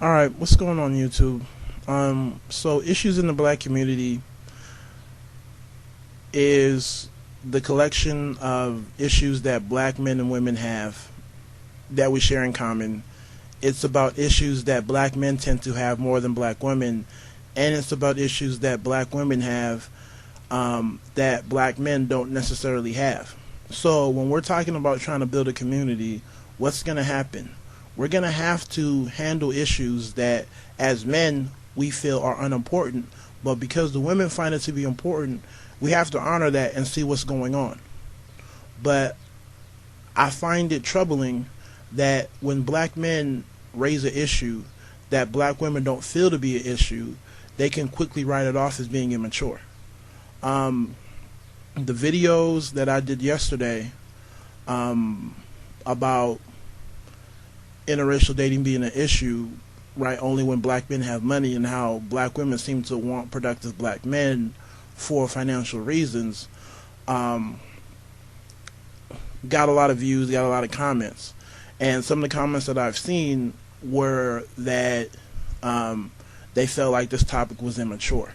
Alright, what's going on YouTube? So issues in the black community is the collection of issues that black men and women have that we share in common. It's about issues that black men tend to have more than black women, and it's about issues that black women have that black men don't necessarily have. So when we're talking about trying to build a community, what's going to happen? We're going to have to handle issues that, as men, we feel are unimportant, but because the women find it to be important, we have to honor that and see what's going on. But I find it troubling that when black men raise an issue that black women don't feel to be an issue, they can quickly write it off as being immature. Um, the videos that I did yesterday about interracial dating being an issue, right, only when black men have money, and how black women seem to want productive black men for financial reasons, um, got a lot of views, got a lot of comments. And some of the comments that I've seen were that they felt like this topic was immature.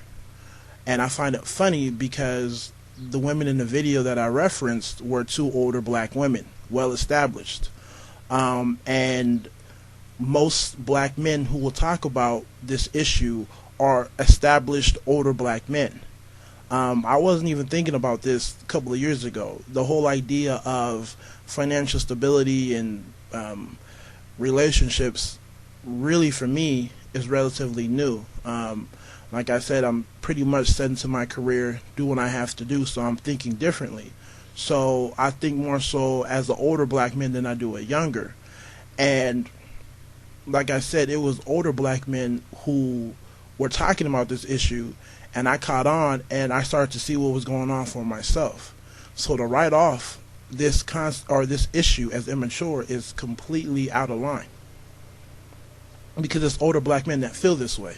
And I find it funny because the women in the video that I referenced were two older black women, well established. And most black men who will talk about this issue are established older black men. I wasn't even thinking about this a couple of years ago. The whole idea of financial stability and relationships, really for me, is relatively new. Like I said, I'm pretty much set into my career, do what I have to do, so I'm thinking differently. So I think more so as an older black man than I do a younger. And like I said, it was older black men who were talking about this issue, and I caught on and I started to see what was going on for myself. So to write off this issue as immature is completely out of line, because it's older black men that feel this way.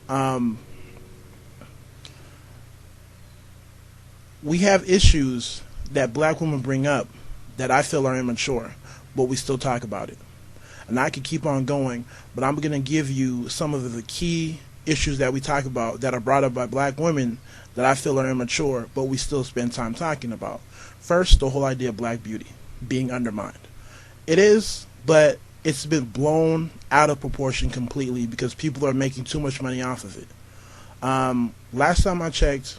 Um, we have issues that black women bring up that I feel are immature, but we still talk about it. And I could keep on going, but I'm going to give you some of the key issues that we talk about that are brought up by black women that I feel are immature, but we still spend time talking about. First, the whole idea of black beauty being undermined. It is, but it's been blown out of proportion completely because people are making too much money off of it. Last time I checked,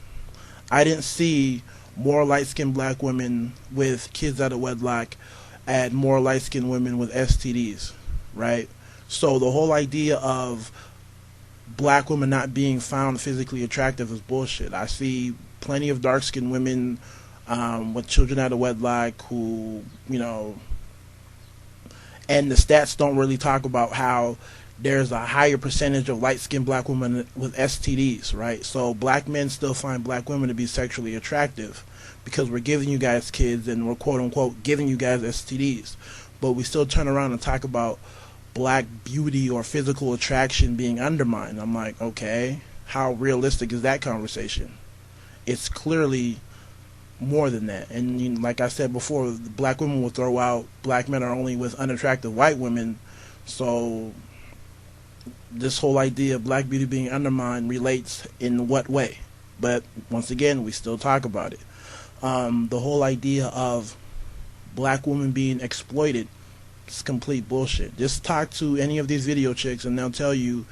I didn't see more light-skinned black women with kids out of wedlock and more light-skinned women with STDs, right? So the whole idea of black women not being found physically attractive is bullshit. I see plenty of dark-skinned women with children out of wedlock who, and the stats don't really talk about how there's a higher percentage of light-skinned black women with STDs, right? So black men still find black women to be sexually attractive because we're giving you guys kids and we're quote-unquote giving you guys STDs. But we still turn around and talk about black beauty or physical attraction being undermined. I'm like, okay, how realistic is that conversation? It's clearly more than that. And like I said before, black women will throw out black men are only with unattractive white women. So this whole idea of black beauty being undermined relates in what way? But once again, we still talk about it. The whole idea of black women being exploited is complete bullshit. Just talk to any of these video chicks and they'll tell you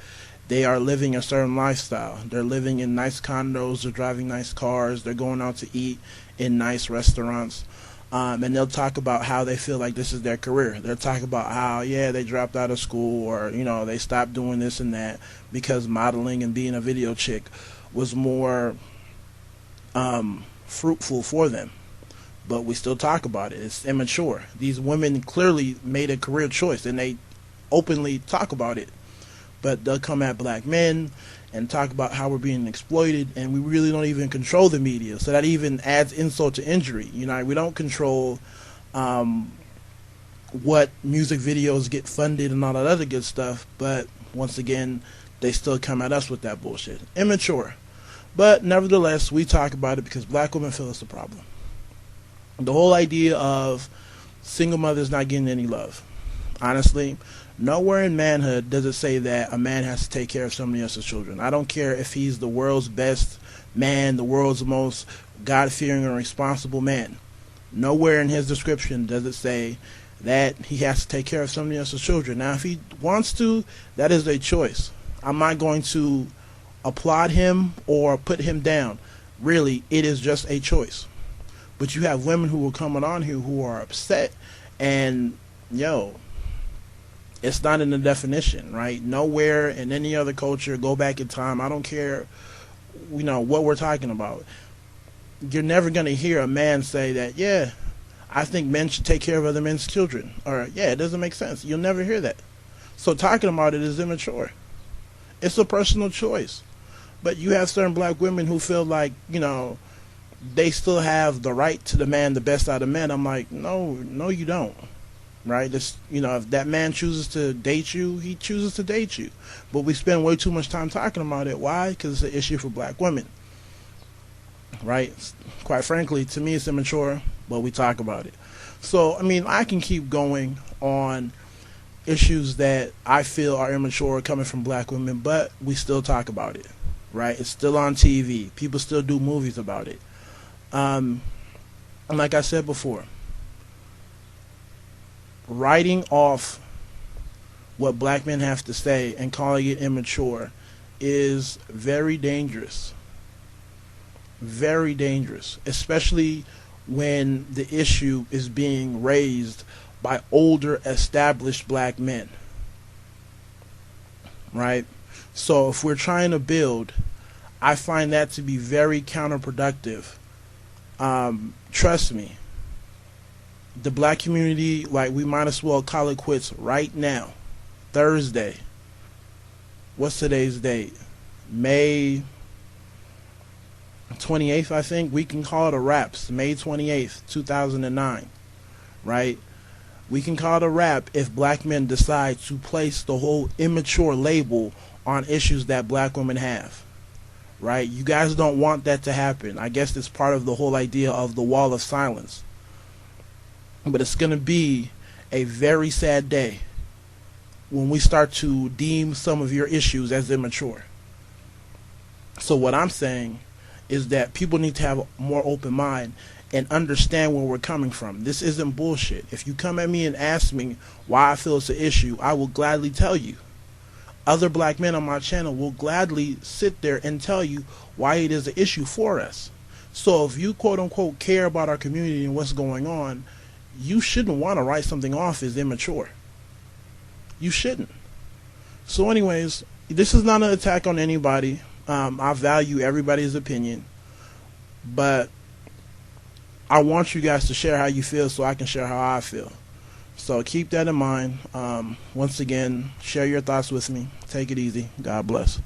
they are living a certain lifestyle. They're living in nice condos, they're driving nice cars, they're going out to eat in nice restaurants. And they'll talk about how they feel like this is their career. They'll talk about how, yeah, they dropped out of school or, they stopped doing this and that because modeling and being a video chick was more fruitful for them. But we still talk about it. It's immature. These women clearly made a career choice and they openly talk about it. But they'll come at black men and talk about how we're being exploited, and we really don't even control the media. So that even adds insult to injury. We don't control what music videos get funded and all that other good stuff, but once again, they still come at us with that bullshit. Immature. But nevertheless, we talk about it because black women feel it's a problem. The whole idea of single mothers not getting any love. honestly. Nowhere in manhood does it say that a man has to take care of somebody else's children. I don't care if he's the world's best man, the world's most God-fearing and responsible man. Nowhere in his description does it say that he has to take care of somebody else's children. Now, if he wants to, that is a choice. I'm not going to applaud him or put him down. Really, it is just a choice. But you have women who are coming on here who are upset, and it's not in the definition, right? Nowhere in any other culture, go back in time, I don't care, what we're talking about. You're never going to hear a man say that, yeah, I think men should take care of other men's children. Or, yeah, it doesn't make sense. You'll never hear that. So talking about it is immature. It's a personal choice. But you have certain black women who feel like, they still have the right to demand the best out of men. I'm like, no, you don't. Right? It's, if that man chooses to date you, he chooses to date you. But we spend way too much time talking about it. Why? Because it's an issue for black women. Right? Quite frankly, to me, it's immature, but we talk about it. So, I can keep going on issues that I feel are immature coming from black women, but we still talk about it. Right? It's still on TV. People still do movies about it. And like I said before, writing off what black men have to say and calling it immature is very dangerous. Very dangerous, especially when the issue is being raised by older, established black men. Right? So if we're trying to build, I find that to be very counterproductive. Trust me, the black community, we might as well call it quits right now. Thursday. What's today's date? May 28th, I think. We can call it a wrap. May 28th, 2009. Right? We can call it a wrap if black men decide to place the whole immature label on issues that black women have. Right? You guys don't want that to happen. I guess it's part of the whole idea of the wall of silence. But it's going to be a very sad day when we start to deem some of your issues as immature. So what I'm saying is that people need to have a more open mind and understand where we're coming from. This isn't bullshit. If you come at me and ask me why I feel it's an issue, I will gladly tell you. Other black men on my channel will gladly sit there and tell you why it is an issue for us. So if you quote unquote care about our community and what's going on, you shouldn't want to write something off as immature. You shouldn't. So anyways, this is not an attack on anybody. I value everybody's opinion, but I want you guys to share how you feel so I can share how I feel. So keep that in mind. Once again, share your thoughts with me. Take it easy. God bless.